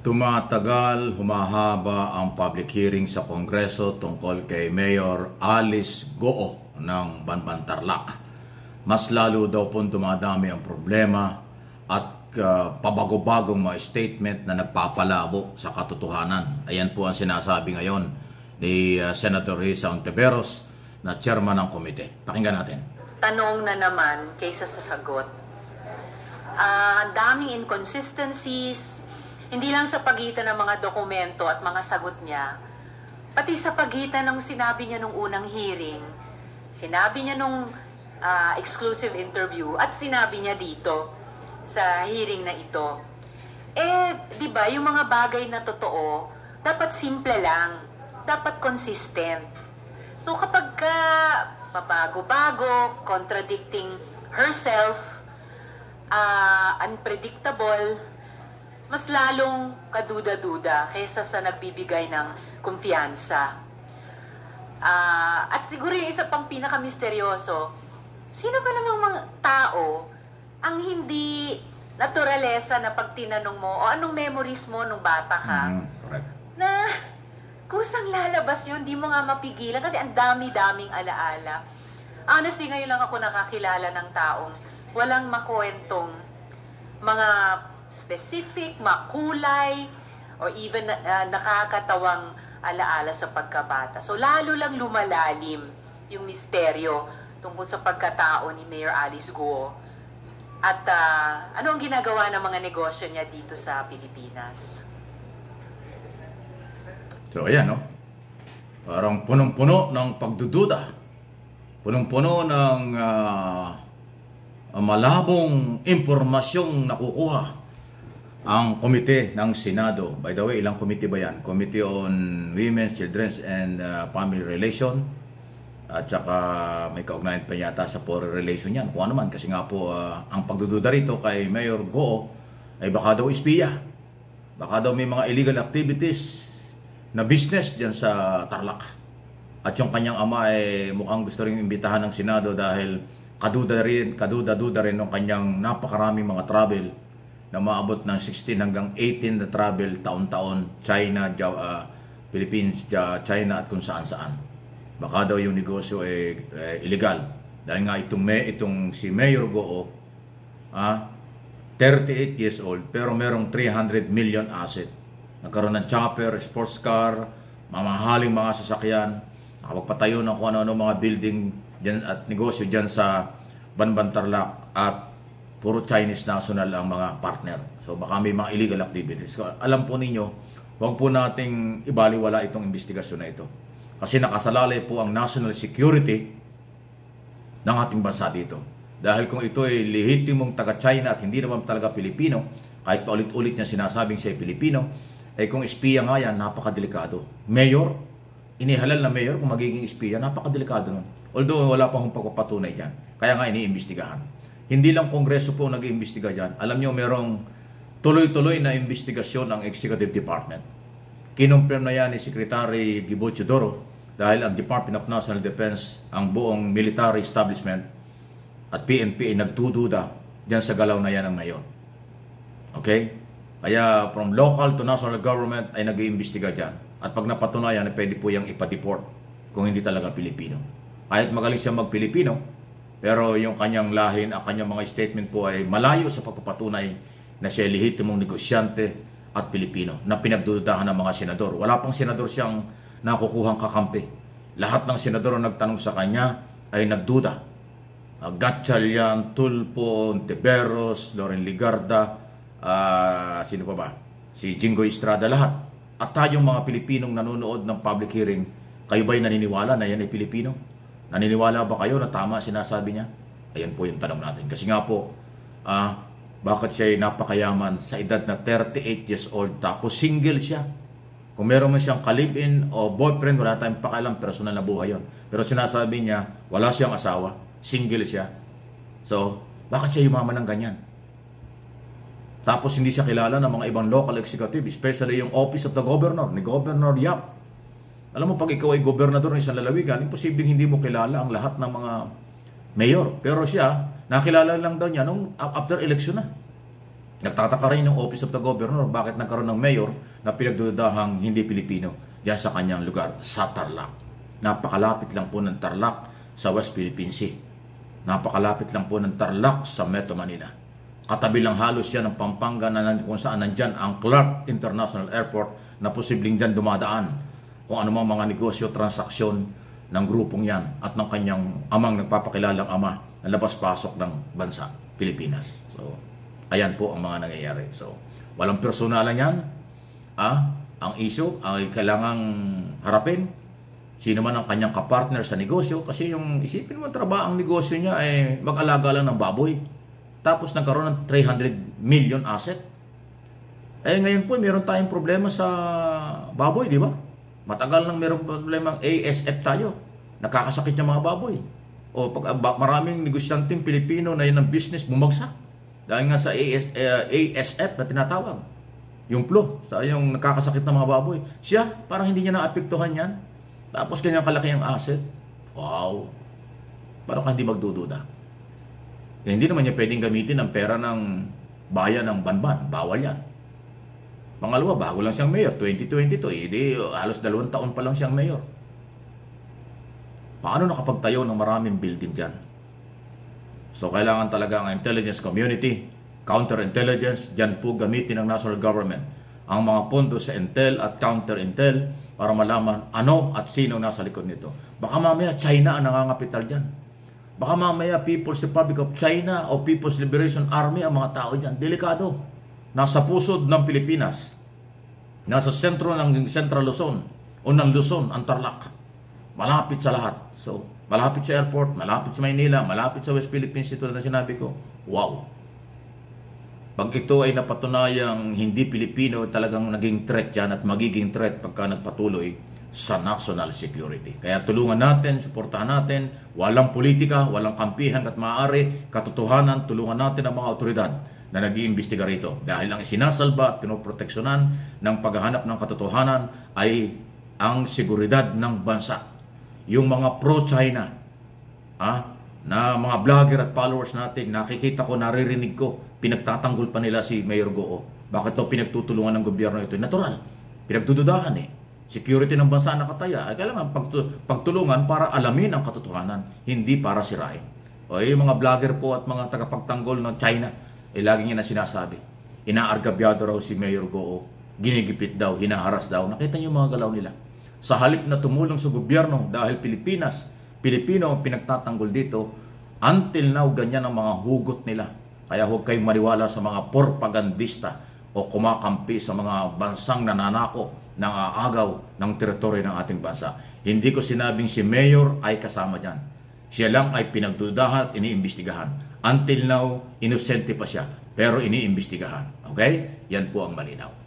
Tumatagal, humahaba ang public hearing sa Kongreso tungkol kay Mayor Alice Goo ng Banban Tarlac. Mas lalo daw po dumadami ang problema at pabago-bagong mga statement na nagpapalabo sa katotohanan. Ayan po ang sinasabi ngayon ni Senator Risa Ontiveros na chairman ng komite. Pakinggan natin. Tanong na naman kaysa sa sagot. Daming inconsistencies, hindi lang sa pagitan ng mga dokumento at mga sagot niya, pati sa pagitan ng sinabi niya nung unang hearing, sinabi niya nung exclusive interview, at sinabi niya dito sa hearing na ito. Di ba, yung mga bagay na totoo, dapat simple lang, dapat consistent. So kapag pabago-bago, contradicting herself, unpredictable, mas lalong kaduda-duda kaysa sa nagbibigay ng kumpiyansa. At siguro yung isa pang pinaka-misteryoso, sino ba namang mga tao ang hindi naturalesa na pag tinanong mo, o anong memories mo nung bata ka, na kusang lalabas yun, di mo nga mapigilan kasi ang dami-daming alaala. Honestly, ngayon lang ako nakakilala ng taong walang makwentong mga specific, makulay, or even nakakatawang alaala sa pagkabata. So lalo lang lumalalim yung misteryo tungkol sa pagkatao ni Mayor Alice Goo. At ano ang ginagawa ng mga negosyo niya dito sa Pilipinas? So ayan, no? Parang punong-puno ng pagdududa. Punong-puno ng malabong impormasyong nakukuha ang komite ng Senado. By the way, ilang komite ba yan? Committee on Women's, Children's and Family Relation. At saka may kaugnayan pa yata sa foreign relation yan. Kung ano man, kasi nga po ang pagdududa rito kay Mayor Goo ay baka daw espiya. Baka daw may mga illegal activities na business dyan sa Tarlac. At yung kanyang ama ay mukhang gusto rin imbitahan ng Senado dahil kaduda-duda rin ng kanyang napakaraming mga travel na maabot ng 16 hanggang 18 na travel taon-taon, China, Philippines, China at kung saan-saan. Baka daw yung negosyo ay illegal. Dahil nga itong si Mayor Goo, 38 years old, pero merong 300 million asset. Nagkaroon ng chopper, sports car, mamahaling mga sasakyan, nakapagpatayo ng kung ano-ano mga building dyan at negosyo dyan sa Banban Tarlac, at puro Chinese national ang mga partner. So baka may mga illegal activities. So, alam po ninyo, huwag po nating ibaliwala itong investigasyon na ito. Kasi nakasalalay po ang national security ng ating bansa dito. Dahil kung ito ay lehitimong taga-China at hindi naman talaga Pilipino, kahit pa ulit-ulit niya sinasabing siya ay Pilipino, ay kung espiya nga yan, napakadelikado. Mayor, inihalal na mayor kung magiging espiya, napakadelikado nun. Although wala pa hong pagpapatunay dyan. Kaya nga iniimbestigahan. Hindi lang Kongreso po nag-iimbestiga dyan. Alam nyo, merong tuloy-tuloy na investigasyon ang Executive Department. Kinumpirm na yan ni Secretary Gibo Teodoro dahil ang Department of National Defense, ang buong military establishment at PNP ay nagdududa dyan sa galaw na yan ng mayor. Okay? Kaya from local to national government ay nag-iimbestiga dyan. At pag napatunayan, pwede po yung ipa-deport kung hindi talaga Pilipino. Kahit magaling siya mag-Pilipino, pero yung kanyang lahin, ang kanyang mga statement po ay malayo sa pagpapatunay na siya lehitimong negosyante at Pilipino na pinagdududahan ng mga senador. Wala pang senador siyang nakukuhang kakampi. Lahat ng senador na nagtanong sa kanya ay nagduda. Gatchalian, Tulfo, Ontiveros, Loren Legarda, sino pa ba? Si Jinggoy Estrada, lahat. At tayong mga Pilipinong nanonood ng public hearing, kayo ba'y naniniwala na yan ay Pilipino? Naniniwala ba kayo na tama sinasabi niya? Ayan po yung tanong natin. Kasi nga po, bakit siya ay napakayaman sa edad na 38 years old tapos single siya? Kung meron man siyang ka-live-in o boyfriend, wala tayong pakialam, personal na buhay yun. Pero sinasabi niya, wala siyang asawa, single siya. So, bakit siya yumaman ng ganyan? Tapos hindi siya kilala ng mga ibang local executive, especially yung Office of the Governor, ni Governor Yap. Alam mo, pag ikaw ay gobernador ng isang lalawigan, imposibleng hindi mo kilala ang lahat ng mga mayor. Pero siya, nakilala lang daw niya nung after election na. Nagtataka rin yung Office of the Governor bakit nagkaroon ng mayor na pinagdududahang hindi Pilipino diyan sa kanyang lugar, sa Tarlac. Napakalapit lang po ng Tarlac sa West Philippine Sea. Napakalapit lang po ng Tarlac sa Metro Manila. Katabi lang halos yan ng Pampanga na kung saan nandyan ang Clark International Airport na posibleng dyan dumadaan kung anumang mga negosyo, transaksyon ng grupong yan at ng kanyang amang nagpapakilalang ama na labas-pasok ng bansa, Pilipinas. So, ayan po ang mga nangyayari. So, walang personalan yan. Ang issue ay kailangang harapin. Sino man ang kanyang kapartner sa negosyo. Kasi yung isipin mo, trabaho ang negosyo niya ay mag-alaga lang ng baboy. Tapos nagkaroon ng 300 million asset. Ngayon po, meron tayong problema sa baboy, di ba? Matagal nang meron problema ang ASF tayo. Nakakasakit yung mga baboy. O pag maraming negosyanteng Pilipino na yun ang business bumagsak. Dahil nga sa ASF na tinatawag. Yung flu, yung nakakasakit ng mga baboy. Siya, parang hindi niya naapektuhan yan. Tapos kanyang kalaki ang asset. Wow! Parang ka hindi magdududa. Hindi naman niya pwedeng gamitin ang pera ng bayan ng Banban. Bawal yan. Pangalawa, bago lang siyang mayor. 2022, halos 2 taon pa lang siyang mayor. Paano nakapagtayo ng maraming building dyan? So, kailangan talaga ang intelligence community, counterintelligence, dyan po gamitin ng national government ang mga pondo sa intel at counter-intel para malaman ano at sino nasa likod nito. Baka mamaya China ang nangangapital dyan. Baka mamaya People's Republic of China o People's Liberation Army ang mga tao dyan. Delikado. Nasa pusod ng Pilipinas. Nasa sentro ng Central Luzon o ng Luzon, ang Tarlac. Malapit sa lahat. So, malapit sa airport, malapit sa Maynila, malapit sa West Philippines, ito na sinabi ko. Wow! Pag ito ay napatunayang hindi Pilipino, talagang naging threat yan at magiging threat pagka nagpatuloy sa national security. Kaya tulungan natin, suportahan natin, walang politika, walang kampihan at maaari, katotohanan, tulungan natin ang mga otoridad na nag-iimbestiga rito. Dahil ang isinasalba at pinoproteksyonan ng paghahanap ng katotohanan ay ang seguridad ng bansa. Yung mga pro-China, na mga vlogger at followers natin, nakikita ko, naririnig ko, pinagtatanggol pa nila si Mayor Goo. Bakit ito pinagtutulungan ng gobyerno ito? Natural. Pinagdududahan Security ng bansa nakataya. Kailangan pagtulungan para alamin ang katotohanan, hindi para sirain. O yung mga vlogger po at mga tagapagtanggol ng China, lagi niya na sinasabi, inaargabyado raw si Mayor Goo, ginigipit daw, hinaharas daw. Nakita niyo yung mga galaw nila. Sa halip na tumulong sa gobyerno dahil Pilipino ang pinagtatanggol dito, until now ganyan ang mga hugot nila. Kaya huwag kayong maniwala sa mga propagandista o kumakampi sa mga bansang nananako ng aagaw ng teritoryo ng ating bansa. Hindi ko sinabing si Mayor ay kasama dyan. Siya lang ay pinagdudahan at iniimbestigahan. Until now, inosente pa siya, pero iniimbestigahan. Okay? Yan po ang malinaw.